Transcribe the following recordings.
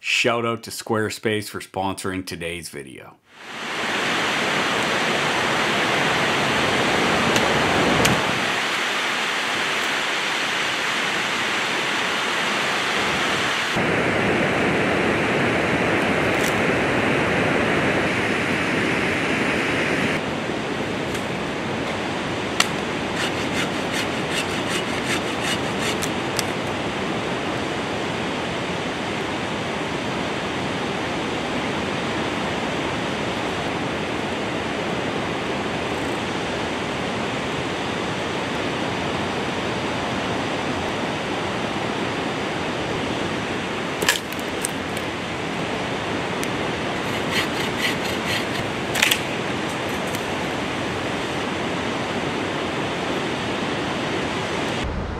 Shout out to Squarespace for sponsoring today's video.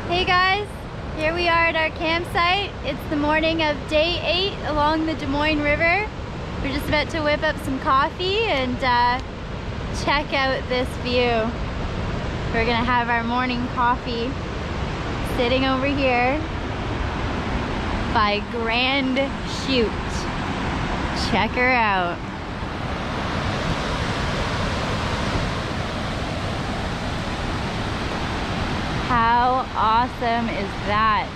Hey guys, here we are at our campsite. It's the morning of day 8 along the Dumoine River. We're just about to whip up some coffee and check out this view. We're gonna have our morning coffee sitting over here by Grand Chute. Check her out. How awesome is that?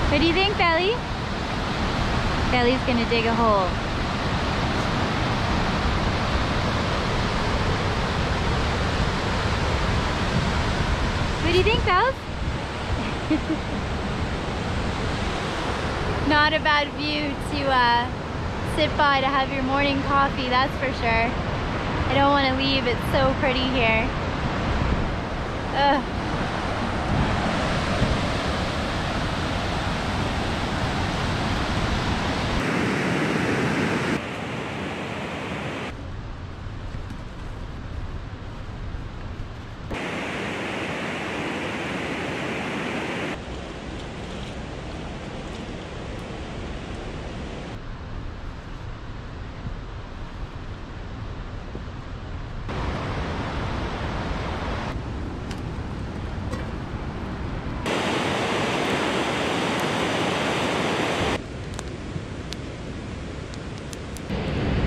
What do you think, Belly? Belly's gonna dig a hole. What do you think, Bells? Not a bad view to sit by to have your morning coffee, that's for sure. I don't want to leave, it's so pretty here. Ugh.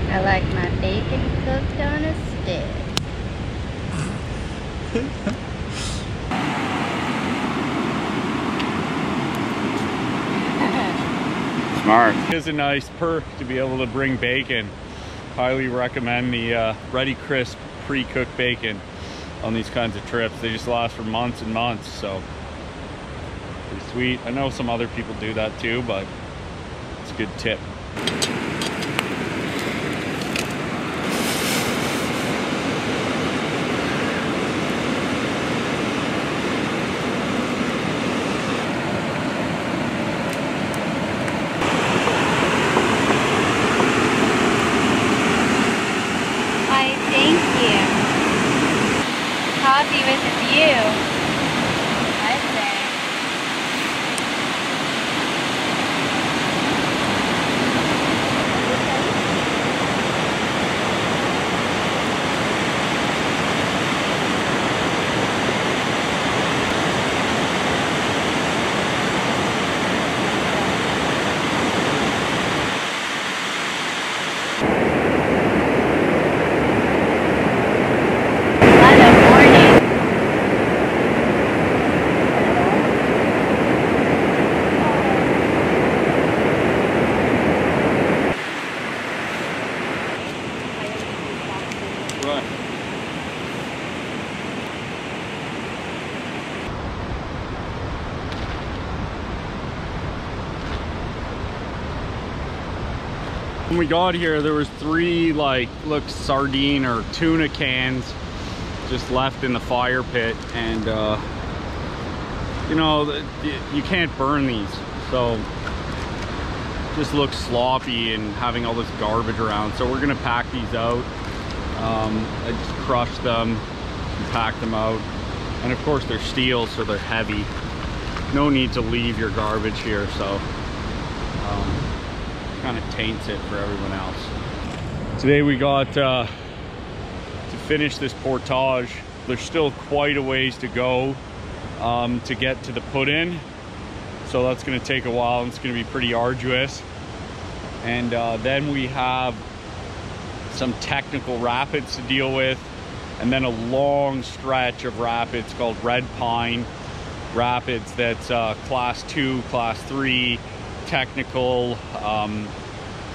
I like my bacon cooked on a stick. Smart. It is a nice perk to be able to bring bacon. Highly recommend the Ready Crisp pre-cooked bacon on these kinds of trips. They just last for months and months, so pretty sweet. I know some other people do that too, but it's a good tip. Coffee with a view, I'd say. When we got here, there was 3 sardine or tuna cans just left in the fire pit, and you know, you can't burn these, so it just looks sloppy and having all this garbage around. So we're gonna pack these out. I just crushed them and packed them out, and of course they're steel, so they're heavy. no need to leave your garbage here, so kind of taints it for everyone else. Today we got to finish this portage. There's still quite a ways to go to get to the put-in, so that's going to take a while and it's going to be pretty arduous. And then we have some technical rapids to deal with, and then a long stretch of rapids called Red Pine Rapids that's class 2, class 3 technical,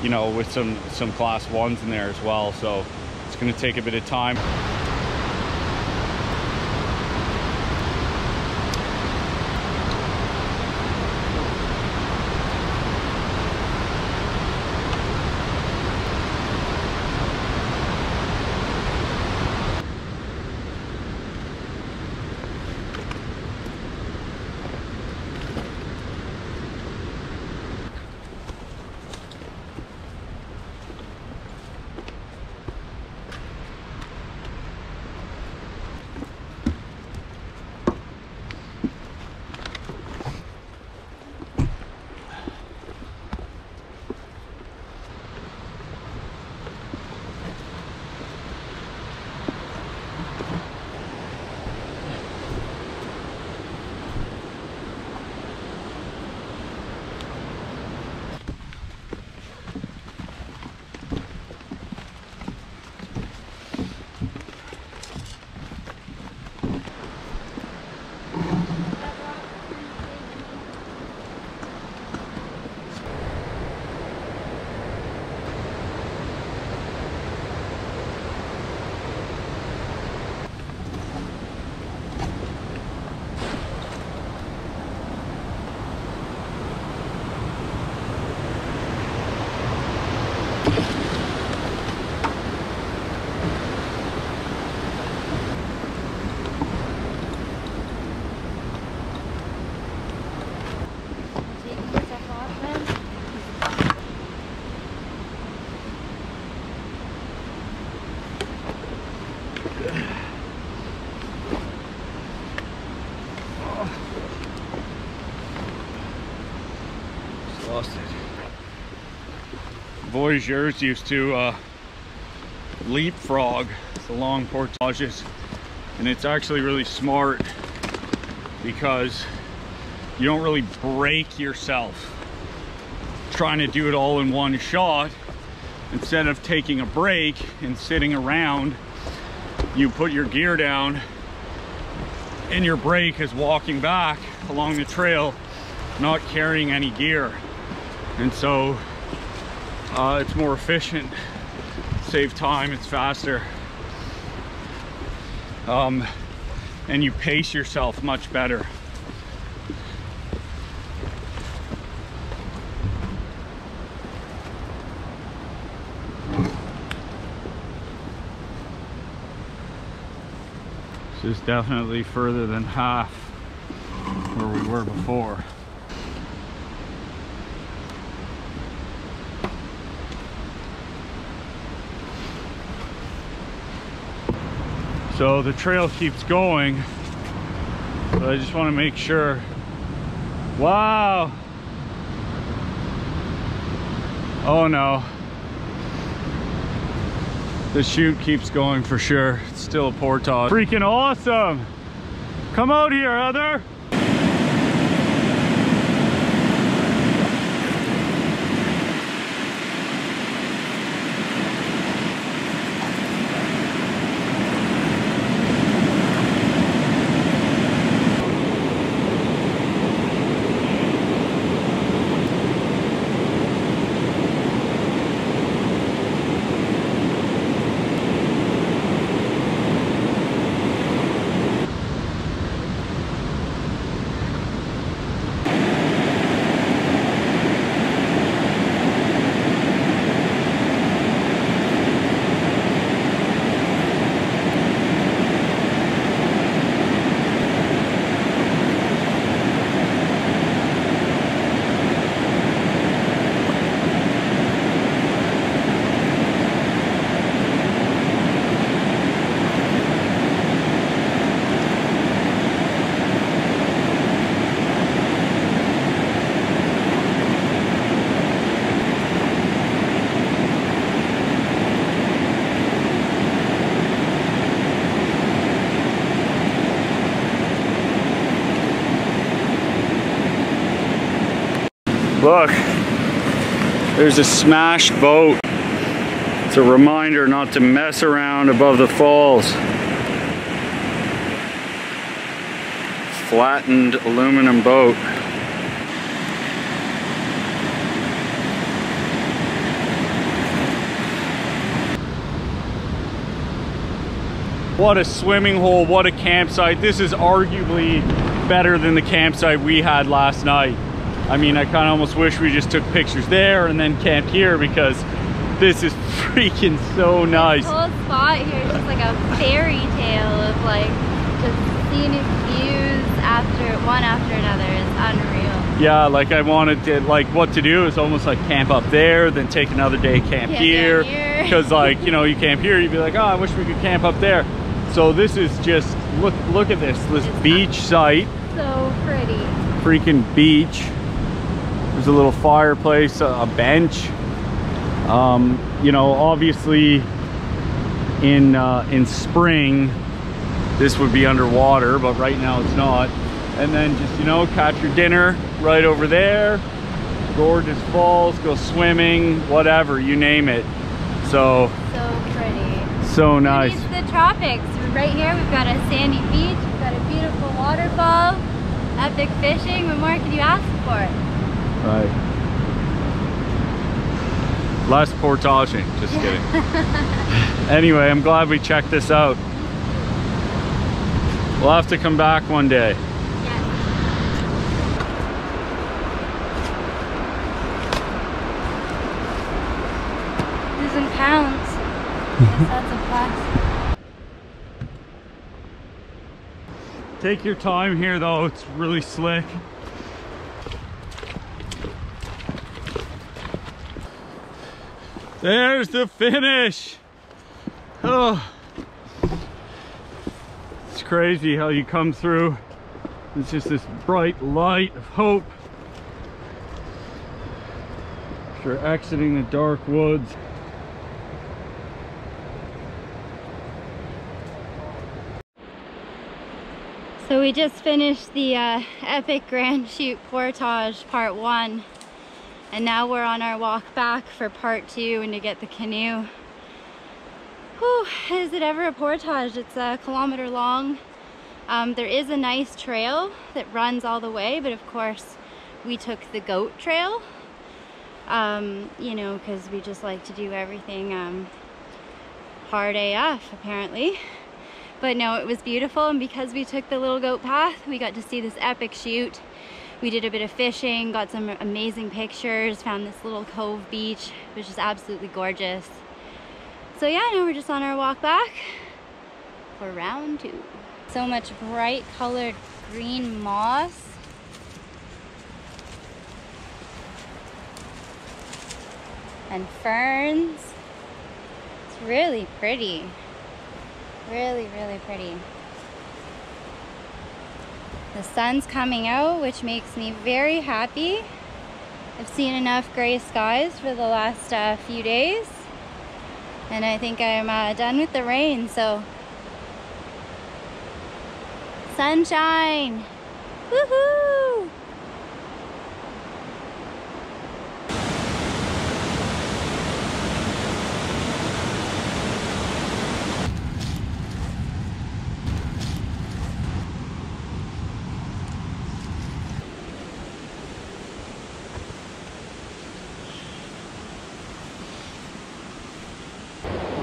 you know, with some class 1s in there as well, so it's going to take a bit of time. Lost it. Voyageurs used to leapfrog the long portages, and it's actually really smart because you don't really break yourself trying to do it all in one shot. Instead of taking a break and sitting around, you put your gear down and your break is walking back along the trail, not carrying any gear. And so it's more efficient, save time, it's faster, and you pace yourself much better. This is definitely further than half where we were before. So the trail keeps going, but I just want to make sure. Wow! Oh no. The chute keeps going for sure. It's still a portage. Freaking awesome! Come out here, Heather! Look, there's a smashed boat. It's a reminder not to mess around above the falls. Flattened aluminum boat. What a swimming hole, what a campsite. This is arguably better than the campsite we had last night. I mean, I kind of almost wish we just took pictures there and then camped here, because this is freaking so nice. This whole spot here is just like a fairy tale of like just scenic views one after another. It's unreal. Yeah, like I wanted to, like what to do is almost like camp up there, then take another day camp here. Because like, you know, you camp here, you'd be like, oh, I wish we could camp up there. So this is just, look at this beach site. So pretty. Freaking beach. There's a little fireplace, a bench. You know, obviously in spring this would be underwater, but right now it's not. And then just, you know, catch your dinner right over there. Gorgeous falls, go swimming, whatever, you name it. So pretty. So nice. It's the tropics. Right here we've got a sandy beach, we've got a beautiful waterfall, epic fishing. What more could you ask for? Right. Less portaging, just kidding. Anyway, I'm glad we checked this out. We'll have to come back one day. Yes. These in pounds. That's a plastic. Take your time here though, it's really slick. There's the finish. Oh, it's crazy how you come through. It's just this bright light of hope. After exiting the dark woods. So we just finished the epic Grand Chute Portage part 1, and now we're on our walk back for part 2 and to get the canoe. Whew, is it ever a portage? It's a kilometer long. There is a nice trail that runs all the way, but of course we took the goat trail, you know, because we just like to do everything hard AF apparently. But no, it was beautiful, and because we took the little goat path, we got to see this epic chute. We did a bit of fishing, got some amazing pictures, found this little cove beach, which is absolutely gorgeous. So yeah, now we're just on our walk back for round 2. So much bright colored green moss. And ferns. It's really pretty. Really, really pretty. The sun's coming out, which makes me very happy. I've seen enough gray skies for the last few days, and I think I'm done with the rain, so sunshine! Woohoo!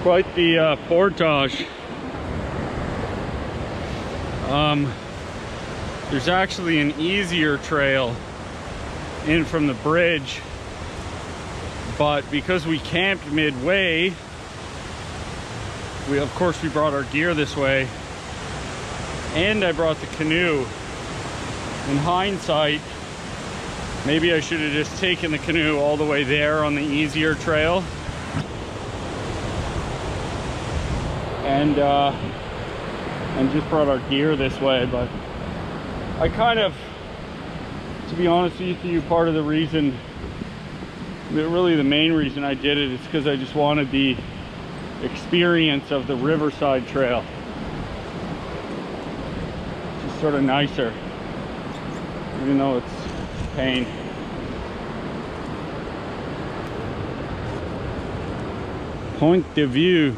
Quite the portage. There's actually an easier trail in from the bridge, but because we camped midway, of course we brought our gear this way, and I brought the canoe. In hindsight, maybe I should have just taken the canoe all the way there on the easier trail. And just brought our gear this way, but I kind of, to be honest with you, part of the reason, really the main reason I did it is because I just wanted the experience of the Riverside Trail. It's just sort of nicer, even though it's a pain. Point de vue.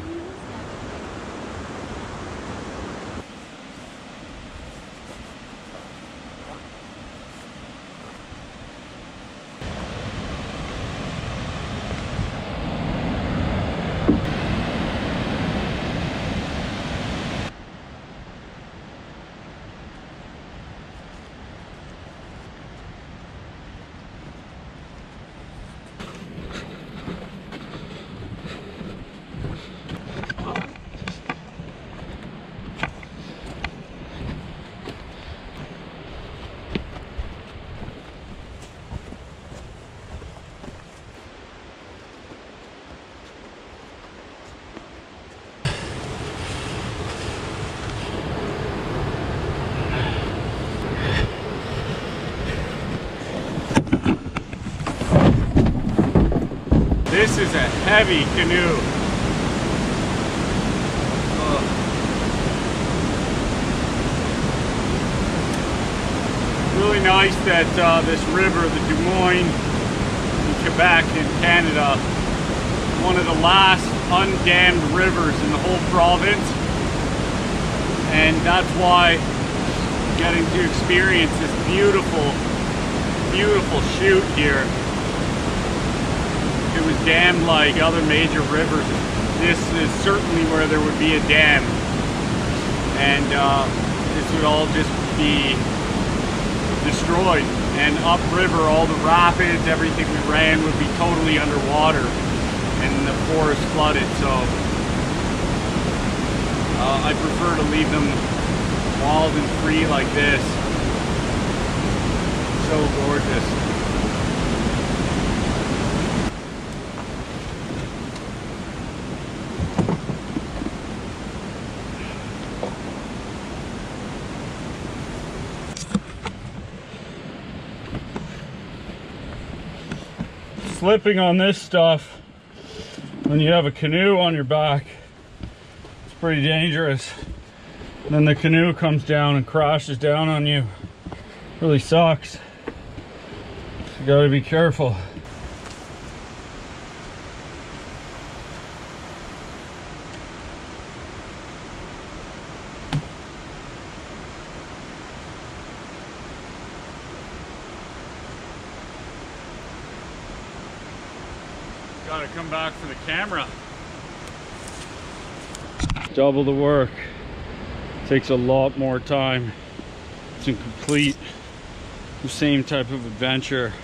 This is a heavy canoe. Really nice that this river, the Dumoine in Quebec in Canada, is one of the last undammed rivers in the whole province. And that's why getting to experience this beautiful, beautiful chute here. It was dammed like other major rivers. This is certainly where there would be a dam, and this would all just be destroyed. And upriver, all the rapids, everything we ran would be totally underwater, and the forest flooded. So I prefer to leave them wild and free like this. So gorgeous. Slipping on this stuff when you have a canoe on your back, it's pretty dangerous. And then the canoe comes down and crashes down on you. Really sucks. So you gotta be careful. Gotta come back for the camera. Double the work. Takes a lot more time to complete the same type of adventure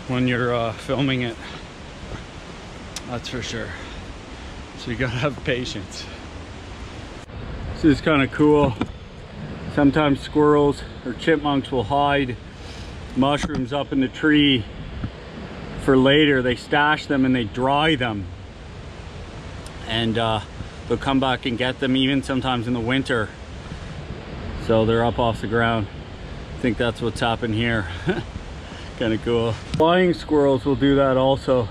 when you're filming it. That's for sure. So you gotta have patience. This is kind of cool. Sometimes squirrels or chipmunks will hide mushrooms up in the tree for later. They stash them and they dry them, and they'll come back and get them even sometimes in the winter, so they're up off the ground. I think that's what's happened here. Kind of cool. Flying squirrels will do that also.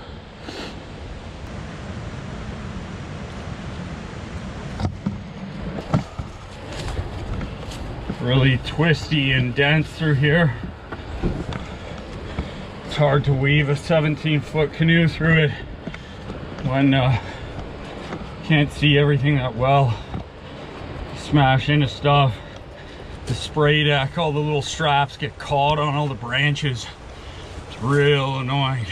Really twisty and dense through here. It's hard to weave a 17-foot canoe through it when can't see everything that well. Smash into stuff. The spray deck, all the little straps get caught on all the branches. It's real annoying.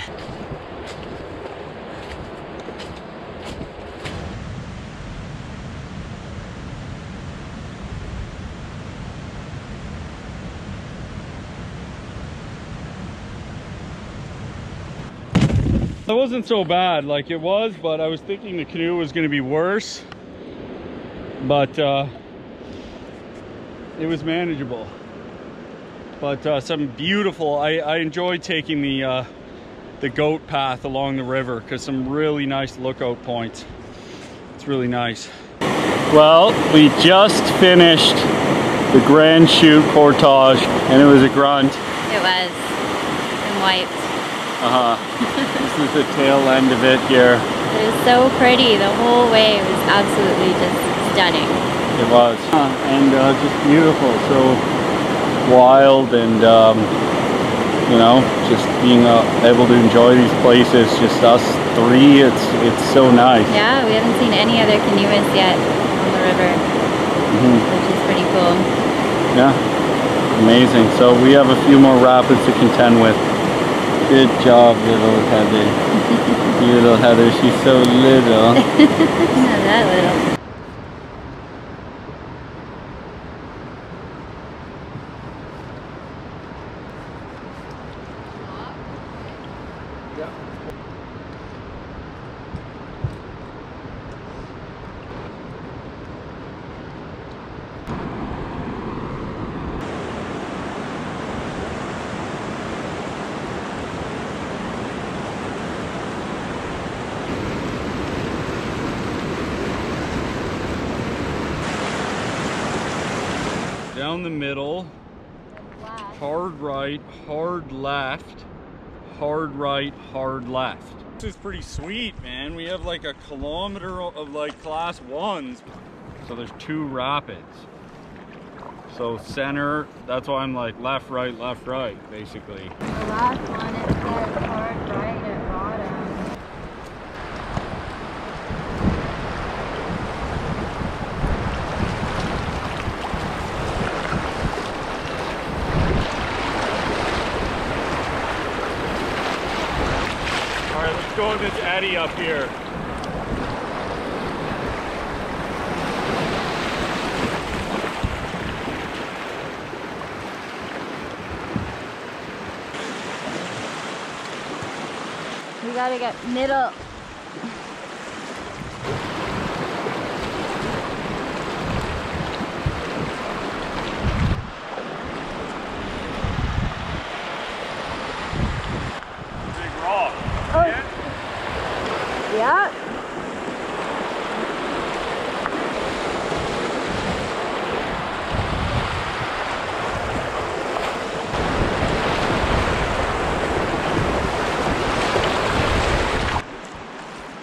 That wasn't so bad, like it was, but I was thinking the canoe was going to be worse, but it was manageable. But some beautiful, I enjoyed taking the goat path along the river, because some really nice lookout points. It's really nice. Well, we just finished the Grand Chute Portage, and it was a grunt. It was. And wiped. This is the tail end of it here. It was so pretty. The whole way was absolutely just stunning. It was. And just beautiful. So wild and you know, just being able to enjoy these places, just us three, it's so nice. Yeah, we haven't seen any other canoeists yet on the river, which is pretty cool. Yeah, amazing. So we have a few more rapids to contend with. Good job, little Heather. Little Heather, she's so little. Not that little. Down the middle, hard right, hard left, hard right, hard left. This is pretty sweet, man. We have like a kilometer of like class 1s. So there's 2 rapids. So center, that's why I'm like left, right, basically. The last one, it says hard right at bottom. Go in this eddy up here. We gotta get middle. Big rock. Oh. Yeah.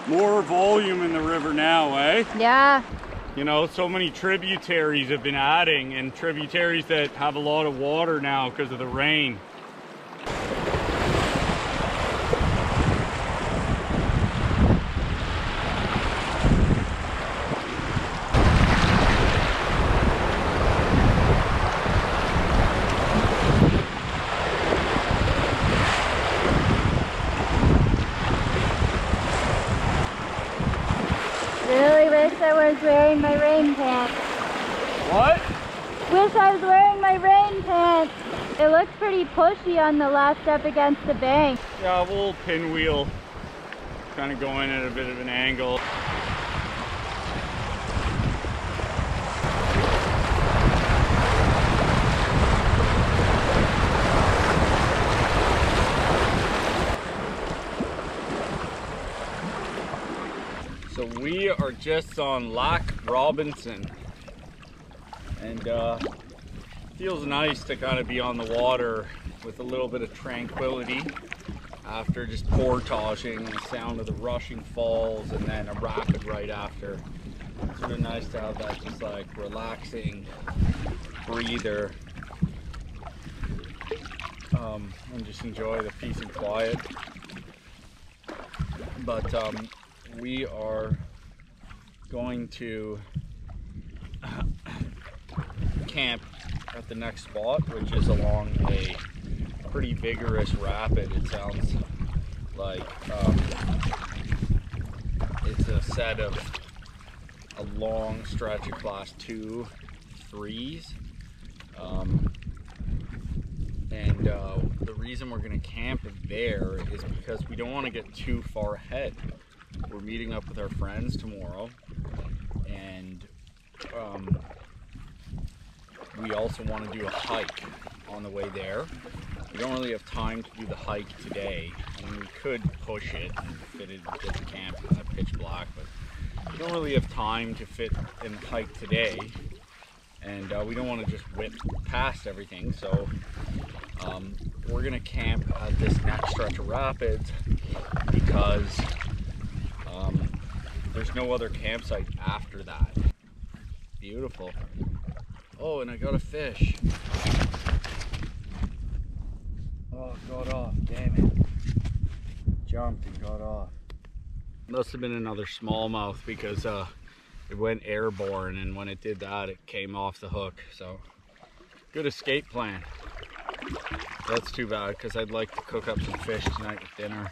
More volume in the river now, eh? Yeah. You know, so many tributaries have been adding, and tributaries that have a lot of water now because of the rain. I was wearing my rain pants. What? Wish I was wearing my rain pants. It looks pretty pushy on the last step against the bank. Yeah, we'll pinwheel, kind of going at a bit of an angle. So we are just on Lac Robinson, and feels nice to kind of be on the water with a little bit of tranquility after just portaging, the sound of the rushing falls and then a rapid right after. It's sort of nice to have that just like relaxing breather and just enjoy the peace and quiet. But we are going to camp at the next spot, which is along a pretty vigorous rapid. It sounds like it's a set of a long stretch of class 2 3s. The reason we're going to camp there is because we don't want to get too far ahead. We're meeting up with our friends tomorrow, and we also want to do a hike on the way there. We don't really have time to do the hike today. I mean, we could push it and fit it into the camp at pitch black, but we don't really have time to fit and hike today, and we don't want to just whip past everything. So we're gonna camp at this next stretch of rapids because there's no other campsite after that. Beautiful. Oh, and I got a fish. Oh, Got off, damn it. Jumped and got off. Must have been another smallmouth because it went airborne, and when it did that, it came off the hook. So, good escape plan. That's too bad because I'd like to cook up some fish tonight with dinner.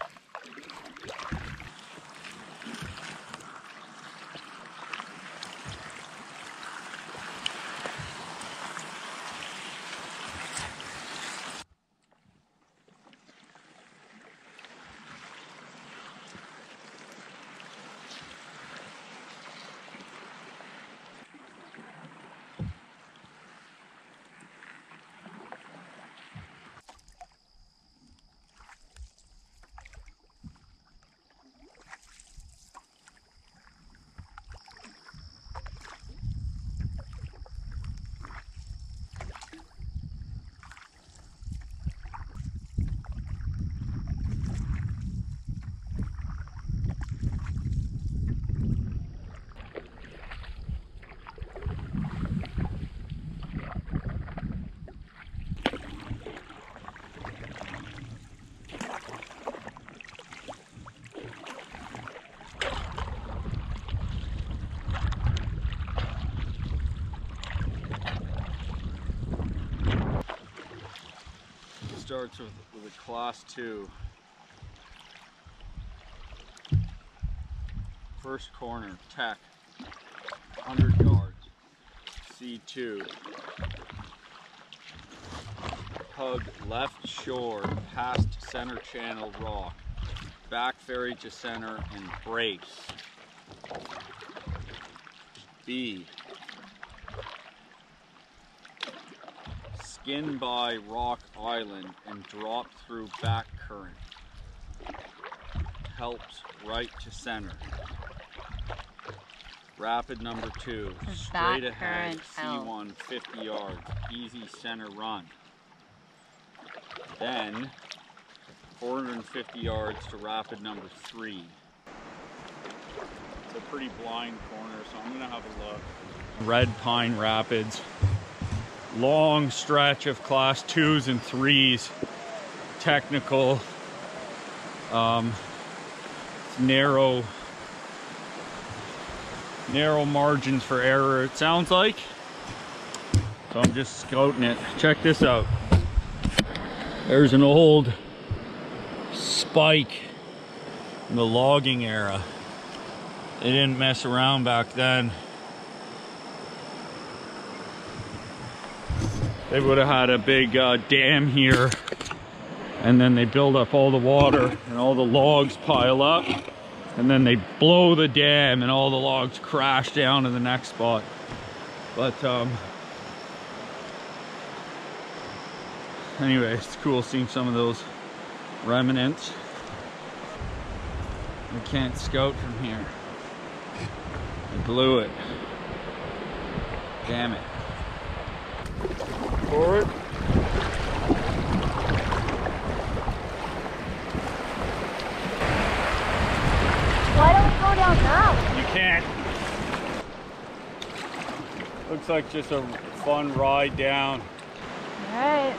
Starts with a class 2. First corner, tech, 100 yards, C2. Hug left shore, past center channel rock, back ferry to center and brace. B. Skin by Rock Island and drop through back current. Helps right to center. Rapid number 2. Straight ahead, C1, 50 yards. Easy center run. Then 450 yards to rapid number 3. It's a pretty blind corner, so I'm gonna have a look. Red Pine Rapids. Long stretch of class 2s and 3s, technical, narrow margins for error, it sounds like. So I'm just scouting it. Check this out. There's an old spike in the logging era. They didn't mess around back then. They would have had a big dam here, and then they build up all the water and all the logs pile up, and then they blow the dam and all the logs crash down to the next spot. But anyway, it's cool seeing some of those remnants. We can't scout from here. I blew it. Damn it. Forward. Why don't we go down now? You can't. Looks like just a fun ride down. Alright.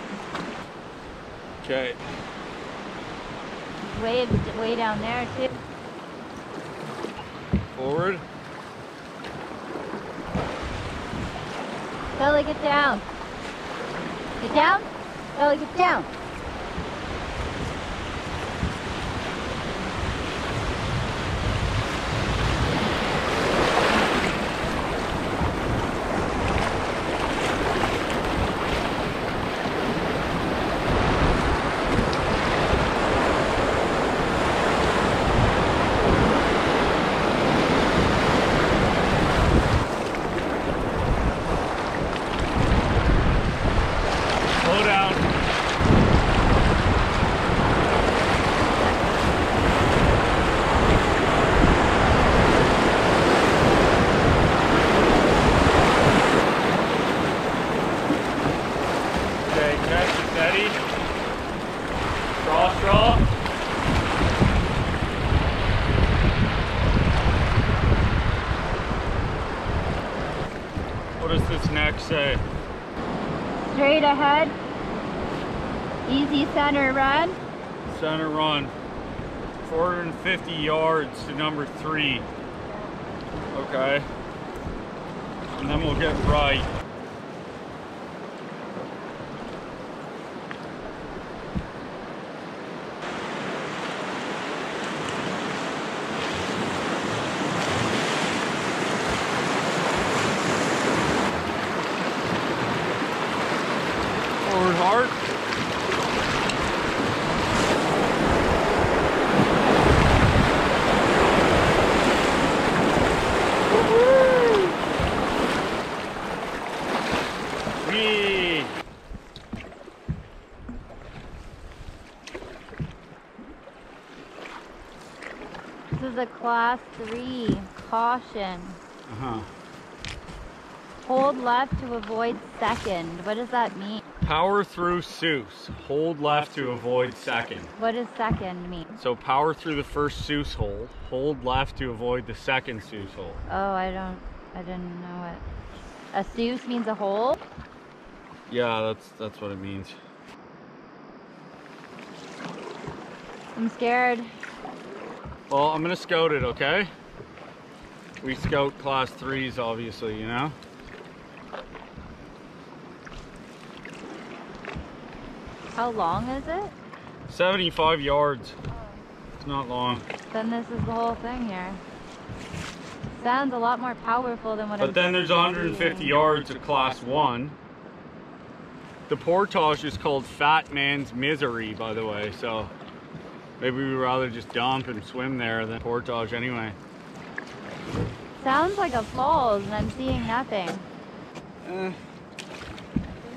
Okay. Way down there too. Forward. Belly, get down. Get down. Belly, get down. What does this next say? Straight ahead. Easy center run. Center run. 450 yards to number 3. Okay. And then we'll get right. Forward hard. This is a class 3 caution. Hold left to avoid second. What does that mean? Power through Seuss. Hold left to avoid second. What does second mean? So power through the first Seuss hole. Hold left to avoid the second Seuss hole. Oh, I didn't know it. A Seuss means a hole? Yeah, that's what it means. I'm scared. Well, I'm gonna scout it, okay? We scout class 3s, obviously, you know? How long is it? 75 yards. It's not long. Then this is the whole thing here. Sounds a lot more powerful than what But then there's 150 yards of class 1. The Portage is called Fat Man's Misery, by the way, so maybe we'd rather just dump and swim there than Portage anyway. Sounds like a falls and I'm seeing nothing.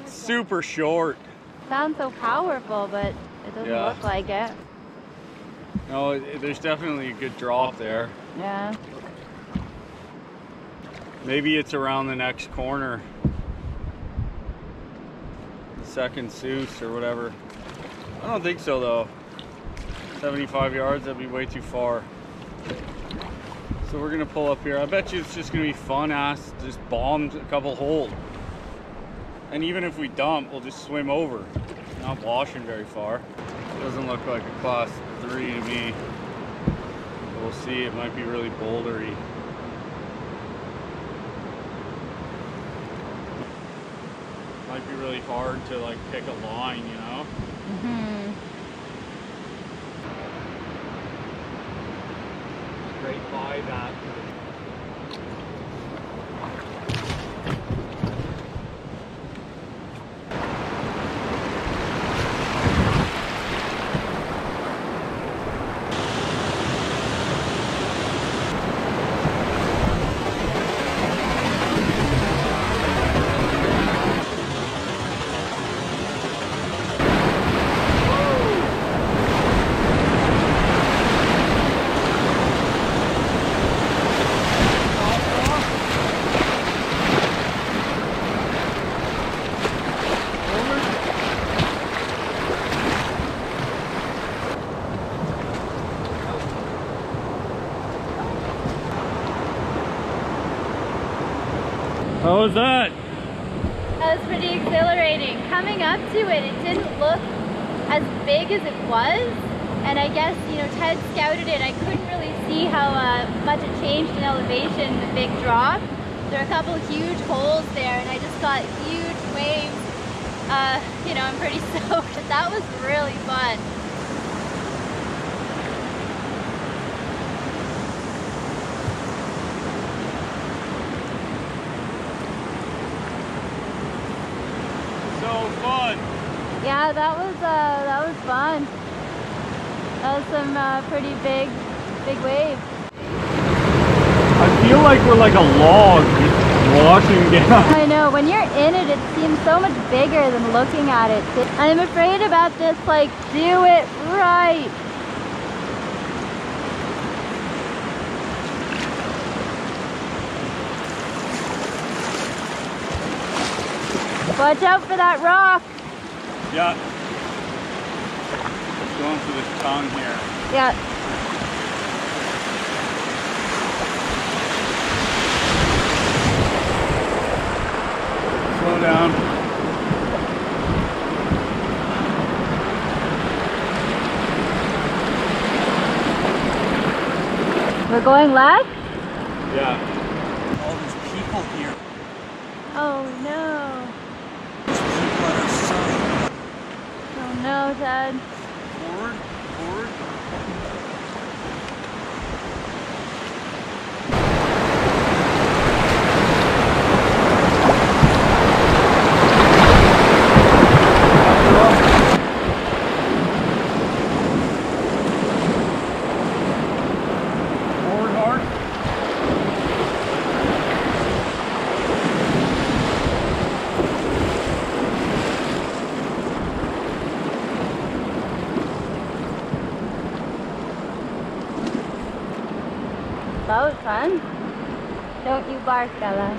Super short. Sounds so powerful, but it doesn't look like it. No, there's definitely a good drop there. Yeah. Maybe it's around the next corner. Second Seuss or whatever. I don't think so though. 75 yards, that'd be way too far. So we're gonna pull up here. I bet you it's just gonna be fun ass, just bomb a couple holes. And even if we dump, we'll just swim over. Not washing very far. Doesn't look like a class 3 to me. We'll see, it might be really bouldery. Might be really hard to like pick a line, you know? Straight by that. How was that? That was pretty exhilarating. Coming up to it, it didn't look as big as it was. And I guess, you know, Ted scouted it. I couldn't really see how much it changed in elevation, the big drop. There are a couple huge holes there and I just got huge waves. You know, I'm pretty stoked. That was really fun. Fun. Yeah, that was fun. That was some pretty big waves. I feel like we're like a log just washing down. I know, when you're in it, it seems so much bigger than looking at it. I'm afraid about this, like, do it right. Watch out for that rock. Yeah. It's going through this tongue here. Yeah. Slow down. We're going left? Yeah. All these people here. Oh no. There's people at our side. Oh no, Ted. Forward, forward. That was fun. Don't you bark, Bella.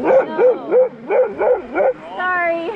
No. Sorry.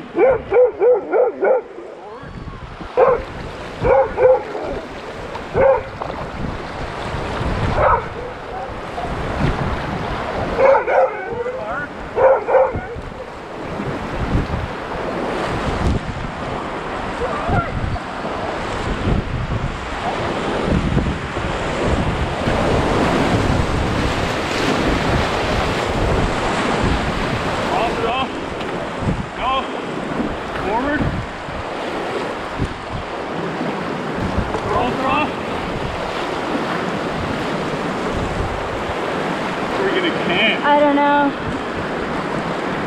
I don't know.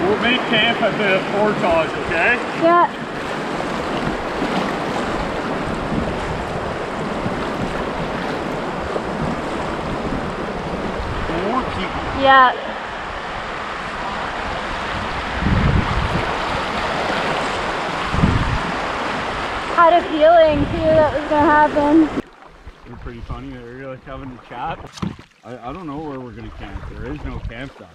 We'll make camp at the Portage, okay? Yeah. More people. Yeah. Had a feeling too that was gonna happen. They're pretty funny. They're like having a chat. I don't know where we're gonna camp. There is no campsite.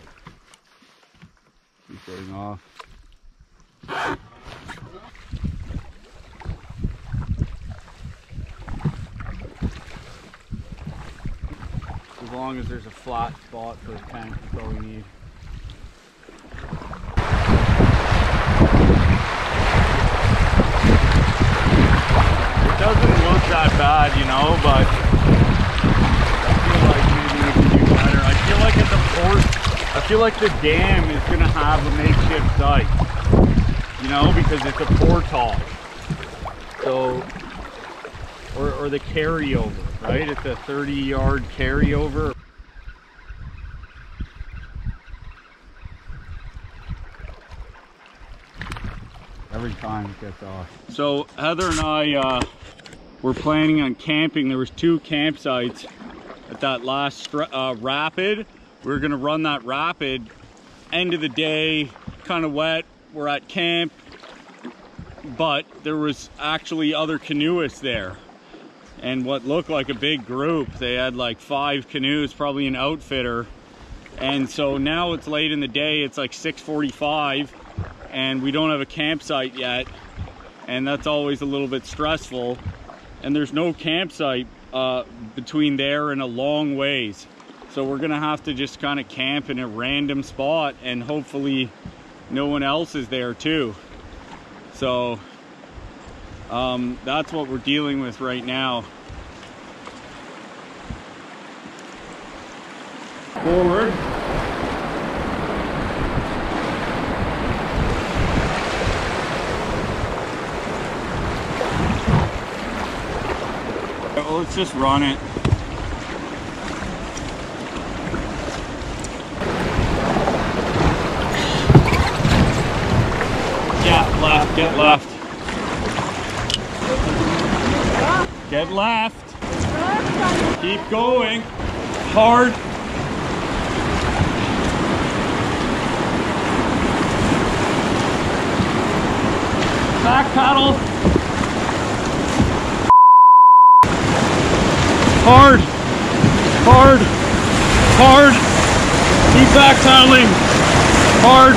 He's getting off. As long as there's a flat spot for the tank, that's all we need. It doesn't look that bad, you know, but I feel like the dam is going to have a makeshift site, you know, because it's a portage. So, or the carryover, right? It's a 30-yard carryover. Every time it gets off. So Heather and I were planning on camping. There was 2 campsites at that last rapid. We were gonna run that rapid, end of the day, kind of wet, we're at camp, but there was actually other canoeists there. And what looked like a big group. They had like 5 canoes, probably an outfitter. And so now it's late in the day, it's like 6:45, and we don't have a campsite yet. And that's always a little bit stressful. And there's no campsite between there and a long ways. So we're gonna have to just kind of camp in a random spot, and hopefully no one else is there too. So that's what we're dealing with right now. Forward. Well, let's just run it. Left, get left. Get left. Keep going. Hard. Back paddle. Hard. Hard. Hard. Keep back paddling. Hard.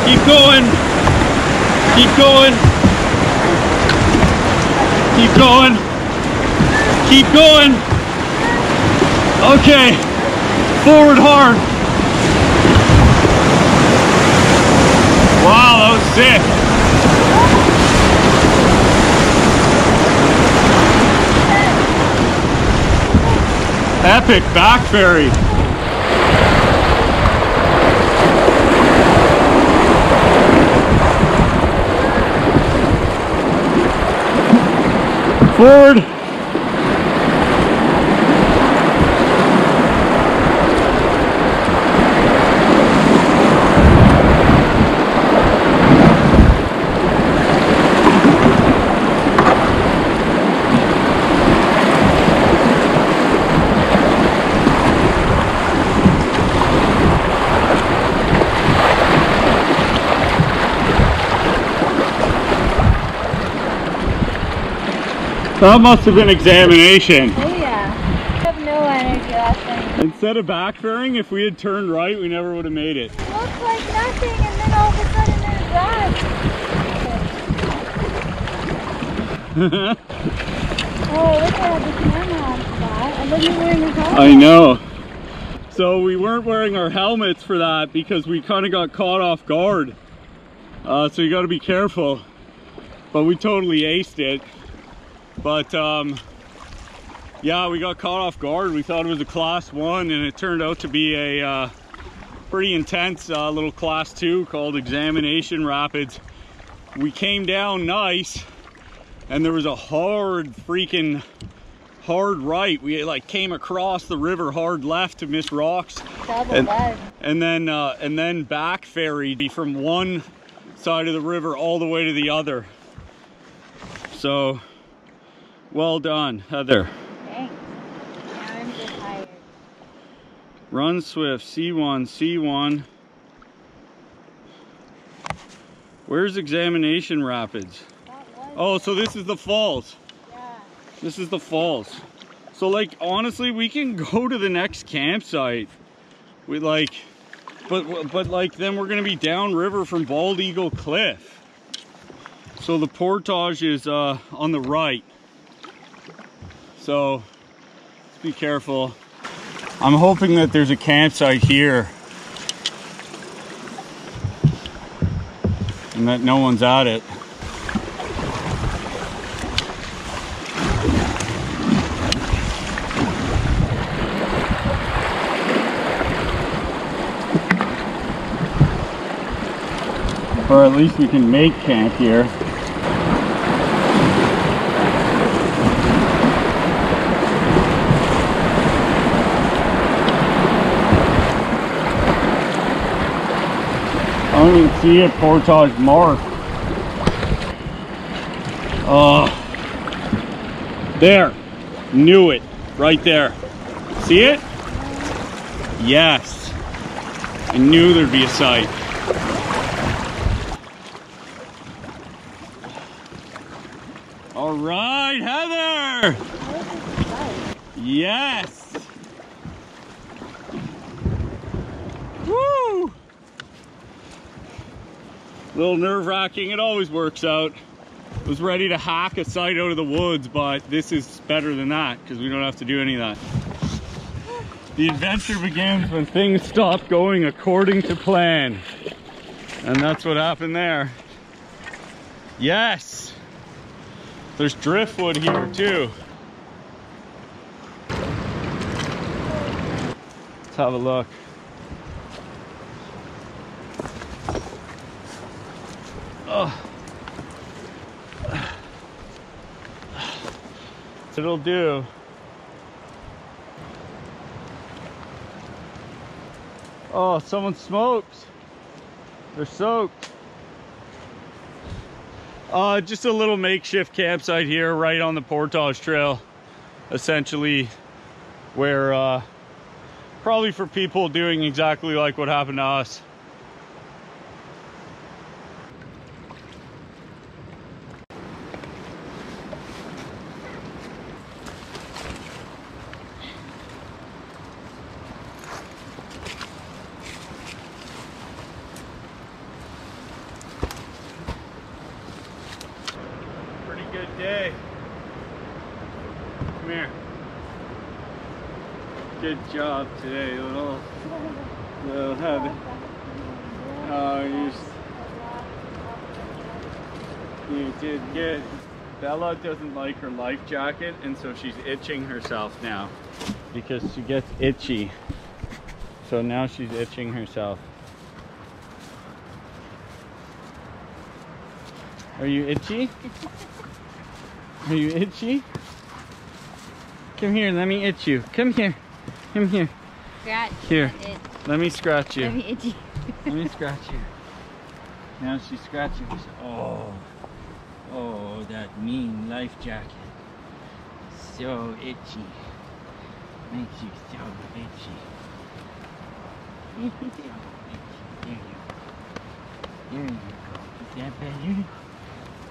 Keep going. Keep going. Keep going. Keep going. Okay. Forward hard. sick. Epic back ferry. Forward. That must have been examination. Oh yeah. I have no energy last night. Instead of backfaring, if we had turned right, we never would have made it. It looks like nothing, and then all of a sudden there's that. Oh, look at the camera on that. I wasn't wearing a helmet. I know. So we weren't wearing our helmets for that because we kind of got caught off guard. So you got to be careful. But we totally aced it. But yeah, we got caught off guard. We thought it was a class 1 and it turned out to be a pretty intense little class 2 called Examination Rapids. We came down nice and there was a hard right. We like came across the river hard left to miss rocks. And then back ferried from one side of the river all the way to the other. So well done, Heather. Thanks. Now I'm just tired. Run swift, C1, C1. Where's Examination Rapids? Oh, so this is the falls. Yeah. This is the falls. So like, honestly, we can go to the next campsite. We like, but like then we're gonna be downriver from Bald Eagle Cliff. So the Portage is on the right. So be careful. I'm hoping that there's a campsite here and that no one's at it. Or at least we can make camp here. I don't even see a Portage mark. Oh, there, knew it, right there. See it? Yes, I knew there'd be a site. All right, Heather. Yes. Woo. A little nerve-wracking, it always works out. Was ready to hack a site out of the woods, but this is better than that because we don't have to do any of that. The adventure begins when things stop going according to plan. And that's what happened there. Yes! There's driftwood here too. Let's have a look. Oh. It'll do. Oh, someone smoked. They're soaked. Just a little makeshift campsite here right on the Portage Trail. Essentially where probably for people doing exactly like what happened to us. Good day. Come here. Good job today, little heavy. Oh, You did good. Bella doesn't like her life jacket, and so she's itching herself now because she gets itchy. So now she's itching herself. Are you itchy? Are you itchy? Come here, let me itch you. Come here. Come here. Scratch. Here. Let me scratch you. Let me itchy. Let me scratch you. Now she's scratching herself. Oh. Oh, that mean life jacket. So itchy. Makes you so itchy. So itchy. There you go. Is that better?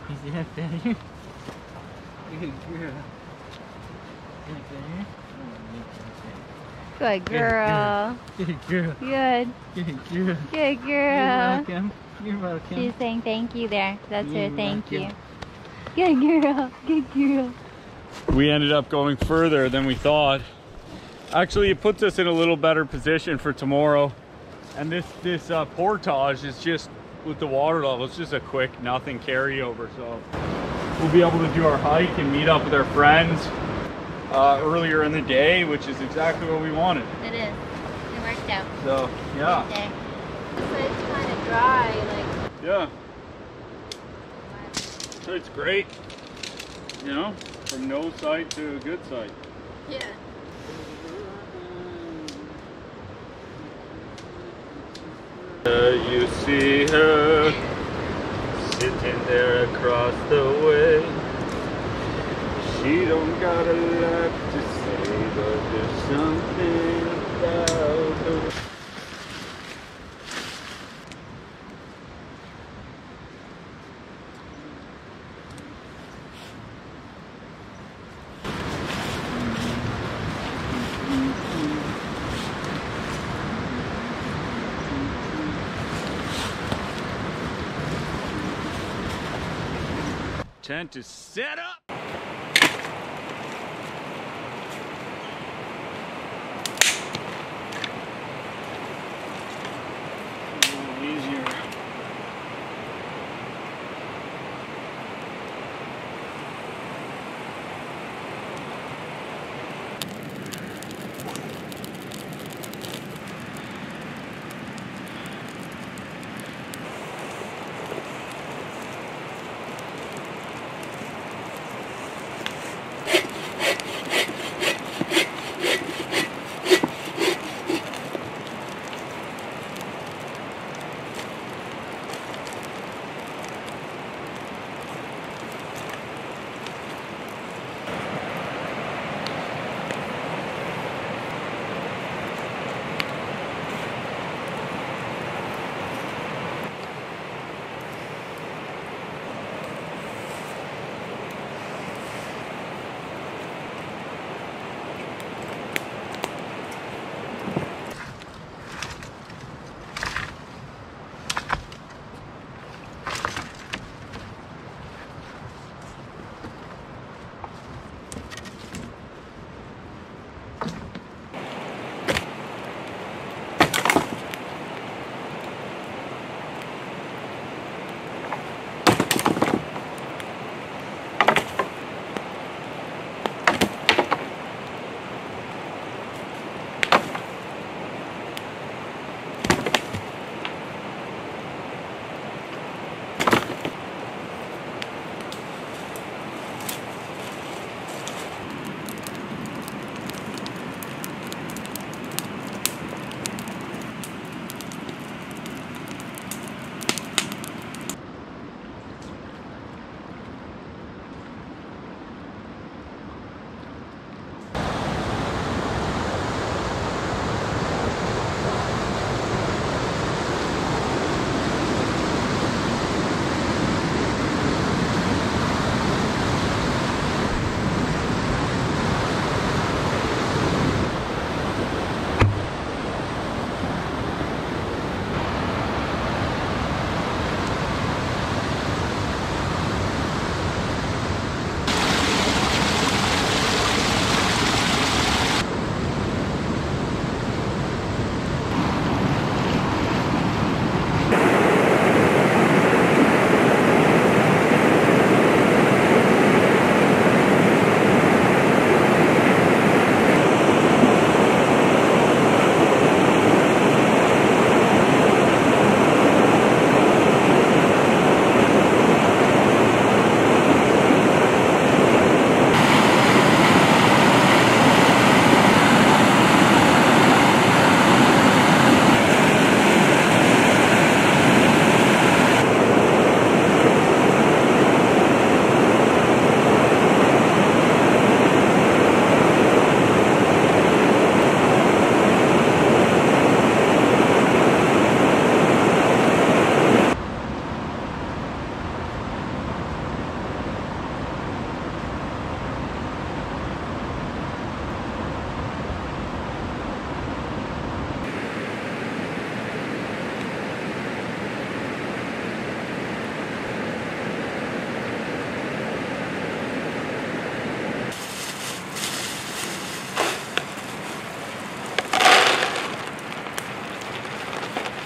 Is that better? Good girl. Is that better? Good girl. Good girl. Good. Good girl. Good girl. You're welcome. You're welcome. She's saying thank you there. That's her You're thank you. welcome. Good girl. Good girl. We ended up going further than we thought. Actually, it puts us in a little better position for tomorrow. And this portage is just, with the water level, it's just a quick nothing carryover. So we'll be able to do our hike and meet up with our friends earlier in the day, which is exactly what we wanted. It is. It worked out. So, yeah. Good day. This side's kind of dry, like. Yeah. So it's great, you know, from no site to a good site. Yeah. You see her sitting there across the way. She don't got a lot to say, but there's something about her. Tent is set up. A little easier.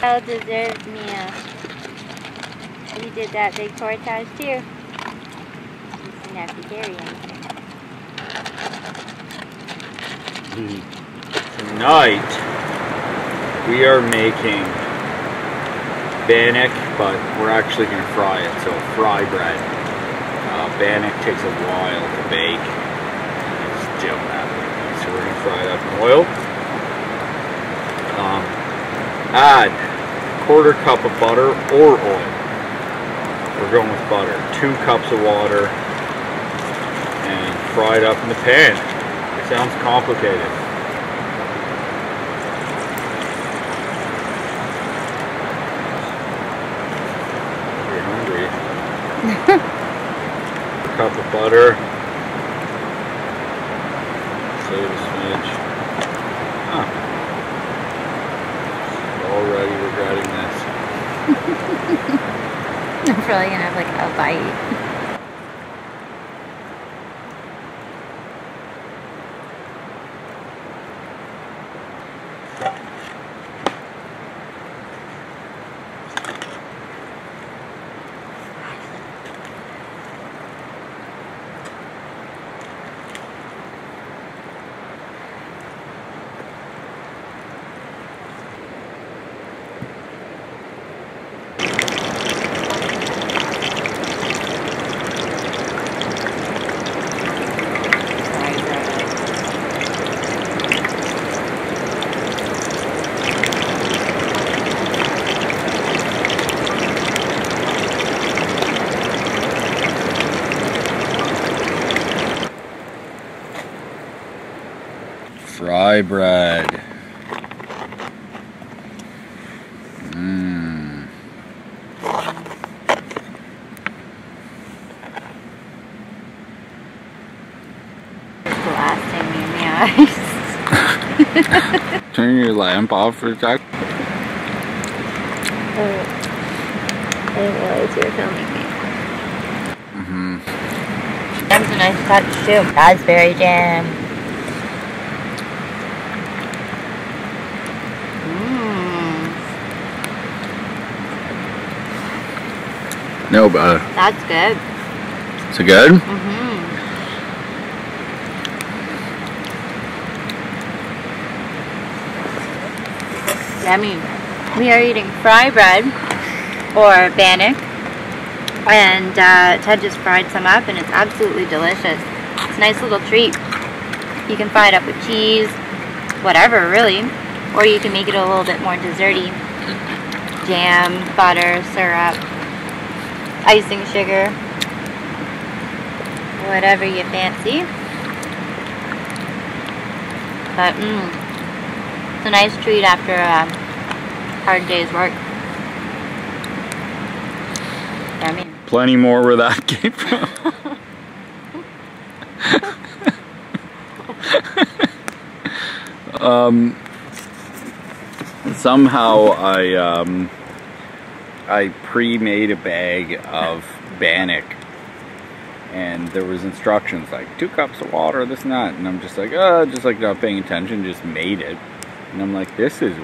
well-deserved meal. We did that big portage too. Just didn't have to carry anything. Tonight, we are making bannock, but we're actually going to fry it, so fry bread. Bannock takes a while to bake. It's still happening. So we're going to fry it up in oil. Add a 1/4 cup of butter or oil. We're going with butter. 2 cups of water and fry it up in the pan. It sounds complicated. You're hungry. A cup of butter. Save a smidge. Already regretting this. I'm probably gonna have like a bite. Fry bread. Blasting me in the eyes. Turn your lamp off for a sec. I didn't realize you were filming me. Jam's a nice touch too. Raspberry jam. No butter. That's good. Is it good? Yummy. We are eating fry bread, or bannock, and Ted just fried some up and it's absolutely delicious. It's a nice little treat. You can fry it up with cheese, whatever really, or you can make it a little bit more desserty. Jam, butter, syrup, icing sugar, whatever you fancy. But it's a nice treat after a hard day's work. Yummy. Plenty more where that came from. Somehow I pre-made a bag of bannock, and there was instructions like 2 cups of water, this and that, and I'm just like, just like not paying attention, just made it, and I'm like, this is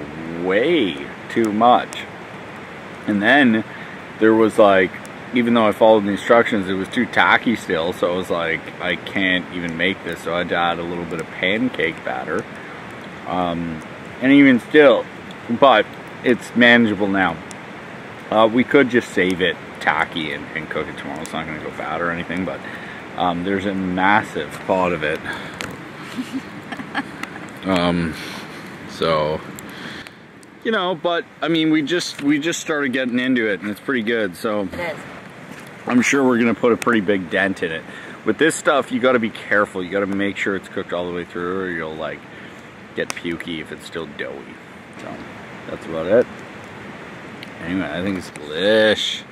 way too much. And then there was like, even though I followed the instructions, it was too tacky still, so I was like, I can't even make this, so I had to add a little bit of pancake batter, and even still, but it's manageable now. We could just save it tacky and cook it tomorrow. It's not going to go bad or anything, but there's a massive pot of it. So, you know, but I mean, we just started getting into it, and it's pretty good. So It is. I'm sure we're going to put a pretty big dent in it. With this stuff, you got to be careful. You got to make sure it's cooked all the way through, or you'll like get pukey if it's still doughy. So that's about it. Anyway, I think it's delish.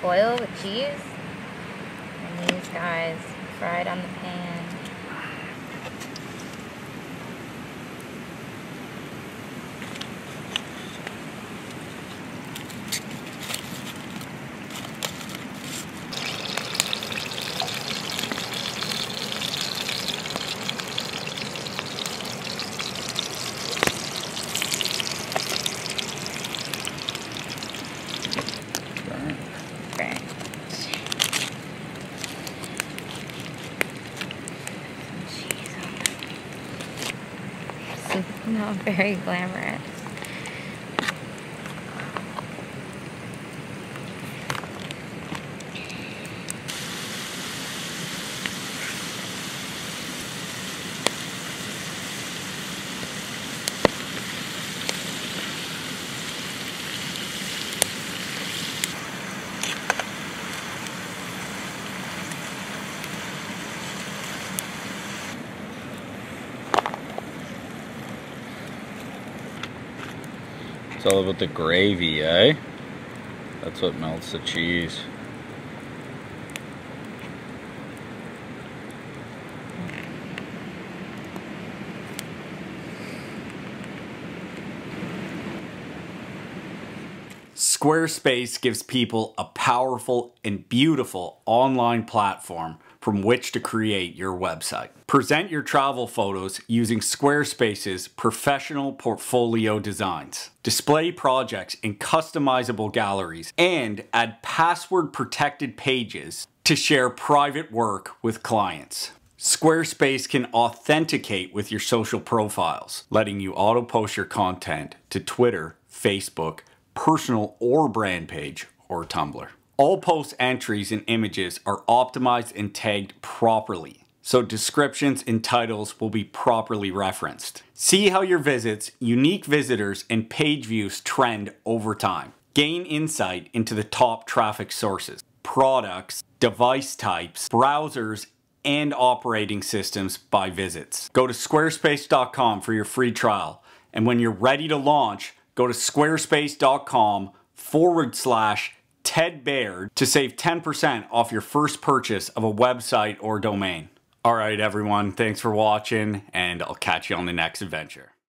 foil with cheese. And these guys fried on the pan. Not very glamorous. It's all about the gravy, eh? That's what melts the cheese. Squarespace gives people a powerful and beautiful online platform from which to create your website. Present your travel photos using Squarespace's professional portfolio designs. Display projects in customizable galleries and add password-protected pages to share private work with clients. Squarespace can authenticate with your social profiles, letting you auto-post your content to Twitter, Facebook, personal or brand page, or Tumblr. All post entries and images are optimized and tagged properly, so descriptions and titles will be properly referenced. See how your visits, unique visitors, and page views trend over time. Gain insight into the top traffic sources, products, device types, browsers, and operating systems by visits. Go to squarespace.com for your free trial, and when you're ready to launch, go to squarespace.com/Ted Baird to save 10% off your first purchase of a website or domain. Alright everyone, thanks for watching, and I'll catch you on the next adventure.